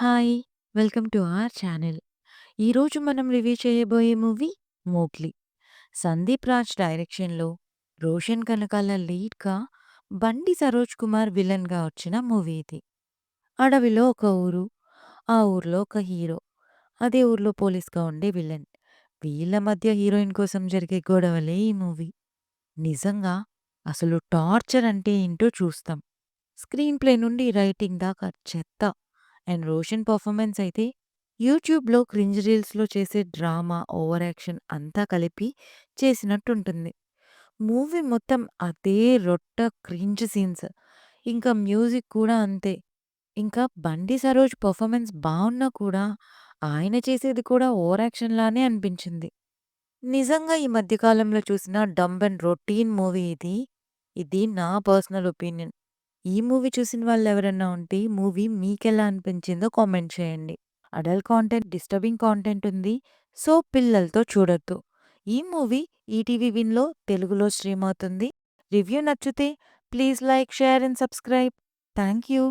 Hi! Welcome to our channel. ఈరోజు మనం review చేయబోయే మూవీ 'మోగ్లీ'. సందీప్ రాజ్ డైరెక్షన్‌లో, రోషన్ కనకాల లీడ్‌గా, బండి సరోజ్ కుమార్ విలన్‌గా వచ్చిన మూవీ ఇది. అడవిలో ఒక ఊరు, ఆ ఊర్లో ఒక హీరో, అదే ఊర్లో పోలీస్‌గా ఉండే విలన్. వీళ్ళ మధ్య హీరోయిన్ కోసం జరిగే గొడవలే ఈ మూవీ. నిజంగా అసలు టార్చర్ అంటే ఏంటో చూస్తాం. స్క్రీన్ ప్లే నుండి రైటింగ్ దాకా చెత్త. అండ్ రోషన్ పర్ఫార్మెన్స్ అయితే యూట్యూబ్‌లో క్రింజ్ రీల్స్‌లో చేసే డ్రామా, ఓవర్ యాక్షన్ అంతా కలిపి చేసినట్టుంటుంది. మూవీ మొత్తం అదే రొట్ట క్రింజ్ సీన్స్. ఇంకా మ్యూజిక్ కూడా అంతే. ఇంకా బండి సరోజ్ పర్ఫార్మెన్స్ బావున్నా కూడా ఆయన చేసేది కూడా ఓవర్ యాక్షన్ లానే అనిపించింది. నిజంగా ఈ మధ్య కాలంలో చూసిన డంబ్ అండ్ రొటీన్ మూవీ ఇది. ఇది నా పర్సనల్ ఒపీనియన్. ఈ మూవీ చూసిన వాళ్ళెవరన్నా ఉంటే, ఈ మూవీ మీకెలా అనిపించిందో కామెంట్ చేయండి. అడల్ట్ కాంటెంట్, డిస్టర్బింగ్ కాంటెంట్ ఉంది. సో, పిల్లలతో చూడొద్దు. ఈ మూవీ ఈటీవీ విన్‌లో తెలుగులో స్ట్రీమ్ అవుతుంది. రివ్యూ నచ్చితే please like, share and subscribe. Thank you.